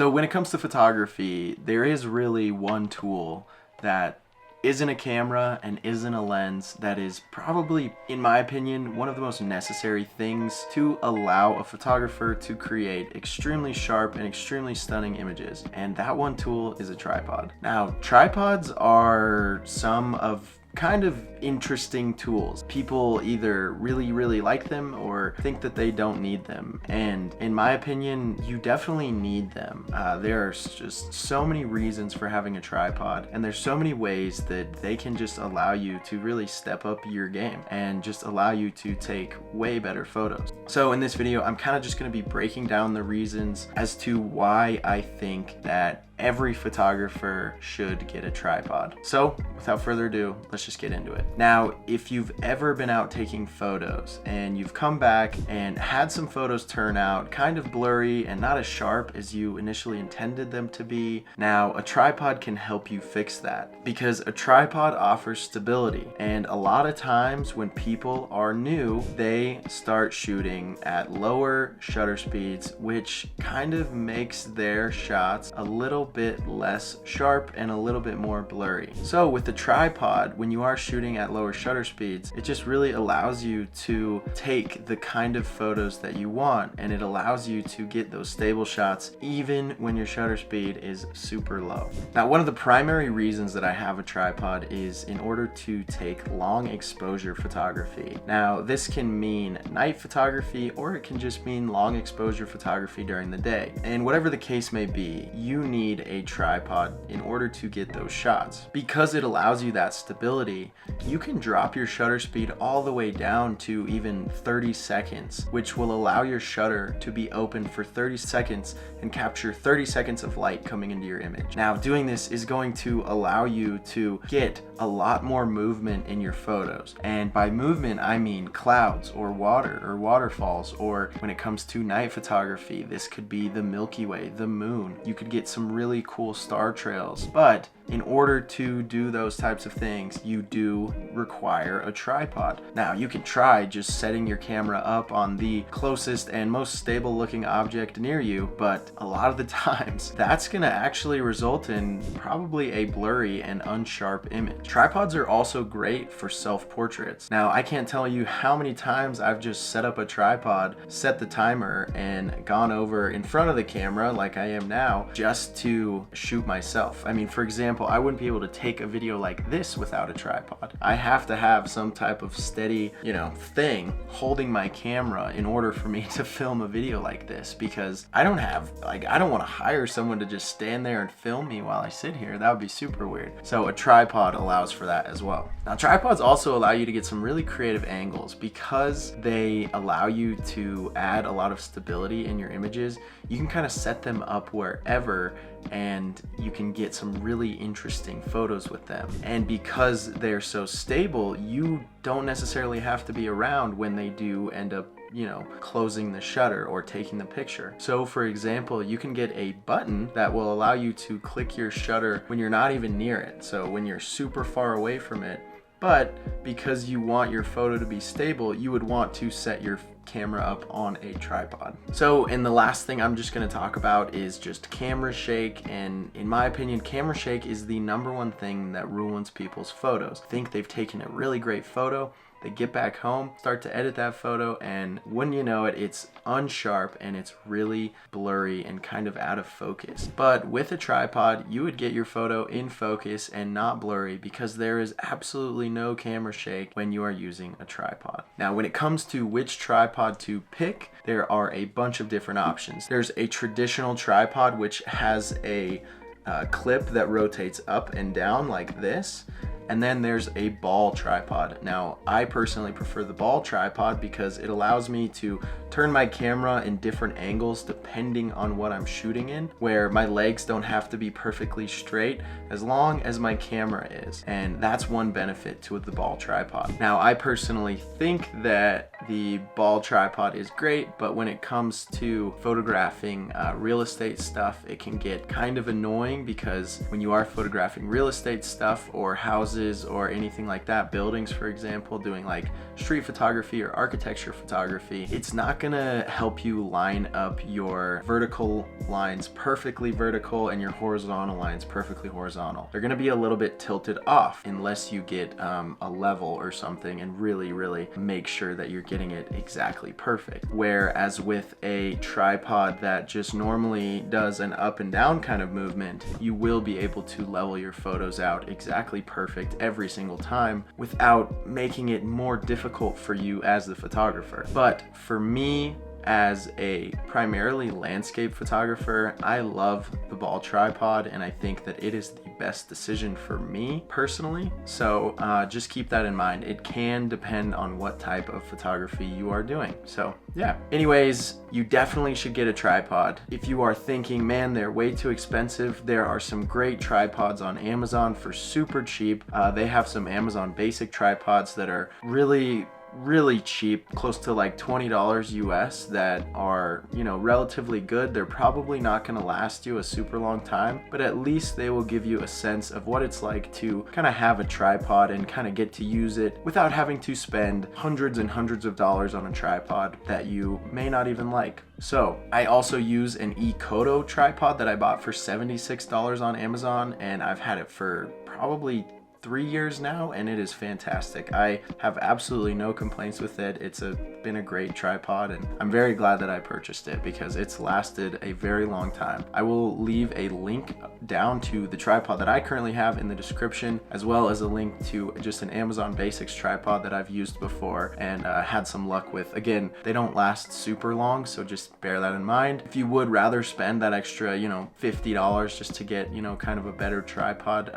So when it comes to photography, there is really one tool that isn't a camera and isn't a lens that is probably, in my opinion, one of the most necessary things to allow a photographer to create extremely sharp and extremely stunning images. And that one tool is a tripod. Now, tripods are some of kind of interesting tools. People either really like them or think that they don't need them, and in my opinion, you definitely need them. There are just so many reasons for having a tripod, and there's so many ways that they can just allow you to really step up your game and just allow you to take way better photos. So in this video, I'm kind of just going to be breaking down the reasons as to why I think that every photographer should get a tripod. So without further ado, let's just get into it. Now, if you've ever been out taking photos and you've come back and had some photos turn out kind of blurry and not as sharp as you initially intended them to be, now a tripod can help you fix that, because a tripod offers stability. And a lot of times when people are new, they start shooting at lower shutter speeds, which kind of makes their shots a little bit less sharp and a little bit more blurry. So with the tripod, when you are shooting at lower shutter speeds, it just really allows you to take the kind of photos that you want, and it allows you to get those stable shots even when your shutter speed is super low. Now, one of the primary reasons that I have a tripod is in order to take long exposure photography. Now, this can mean night photography, or it can just mean long exposure photography during the day. And whatever the case may be, you need a tripod in order to get those shots. Because it allows you that stability, you can drop your shutter speed all the way down to even 30 seconds, which will allow your shutter to be open for 30 seconds and capture 30 seconds of light coming into your image. Now, doing this is going to allow you to get a lot more movement in your photos. And by movement, I mean clouds or water or waterfalls, or when it comes to night photography, this could be the Milky Way, the moon. You could get some really cool star trails. But in order to do those types of things, you do require a tripod. Now, you can try just setting your camera up on the closest and most stable looking object near you, but a lot of the times that's gonna actually result in probably a blurry and unsharp image. Tripods are also great for self-portraits. Now, I can't tell you how many times I've just set up a tripod, set the timer, and gone over in front of the camera like I am now just to shoot myself. I mean, for example, I wouldn't be able to take a video like this without a tripod. I have to have some type of steady, thing holding my camera in order for me to film a video like this, because I don't want to hire someone to just stand there and film me while I sit here. That would be super weird. So a tripod allows for that as well. Now, tripods also allow you to get some really creative angles because they allow you to add a lot of stability in your images. You can kind of set them up wherever and you can get some really interesting photos with them. And because they're so stable, you don't necessarily have to be around when they do end up closing the shutter or taking the picture. So for example, you can get a button that will allow you to click your shutter when you're not even near it. So when you're super far away from it, but because you want your photo to be stable, you would want to set your camera up on a tripod. So, and the last thing I'm just going to talk about is just camera shake. And in my opinion, camera shake is the #1 thing that ruins people's photos. Think they've taken a really great photo, they get back home, start to edit that photo, and wouldn't you know it, it's unsharp and it's really blurry and kind of out of focus. But with a tripod, you would get your photo in focus and not blurry, because there is absolutely no camera shake when you are using a tripod. Now, when it comes to which tripod to pick, there are a bunch of different options. There's a traditional tripod, which has a clip that rotates up and down like this. And then there's a ball tripod. Now, I personally prefer the ball tripod because it allows me to turn my camera in different angles depending on what I'm shooting in, where my legs don't have to be perfectly straight as long as my camera is. And that's one benefit to the ball tripod. Now, I personally think that the ball tripod is great, but when it comes to photographing real estate stuff, it can get kind of annoying, because when you are photographing real estate stuff or houses houses or anything like that, buildings for example, doing like street photography or architecture photography, it's not gonna help you line up your vertical lines perfectly vertical and your horizontal lines perfectly horizontal. They're gonna be a little bit tilted off unless you get a level or something and really make sure that you're getting it exactly perfect. Whereas with a tripod that just normally does an up and down kind of movement, you will be able to level your photos out exactly perfect every single time without making it more difficult for you as the photographer. But for me, as a primarily landscape photographer, I love the ball tripod and I think that it is the best decision for me personally. So just keep that in mind. It can depend on what type of photography you are doing. So yeah. Anyways, you definitely should get a tripod. If you are thinking, man, they're way too expensive, there are some great tripods on Amazon for super cheap. They have some Amazon basic tripods that are really cheap, close to like $20 US, that are, you know, relatively good. They're probably not going to last you a super long time, but at least they will give you a sense of what it's like to kind of have a tripod and kind of get to use it without having to spend hundreds and hundreds of dollars on a tripod that you may not even like. So I also use an eCoto tripod that I bought for $76 on Amazon, and I've had it for probably 3 years now, and it is fantastic. I have absolutely no complaints with it. It's been a great tripod, and I'm very glad that I purchased it because it's lasted a very long time. I will leave a link down to the tripod that I currently have in the description, as well as a link to just an Amazon Basics tripod that I've used before and had some luck with. Again, they don't last super long, so just bear that in mind. If you would rather spend that extra, you know, $50 just to get, you know, kind of a better tripod,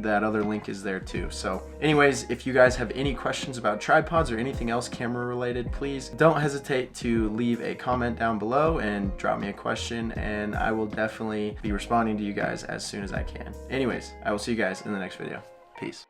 that other link is there too. So anyways, if you guys have any questions about tripods or anything else camera related, please don't hesitate to leave a comment down below and drop me a question, and I will definitely be responding to you guys as soon as I can. Anyways, I will see you guys in the next video. Peace.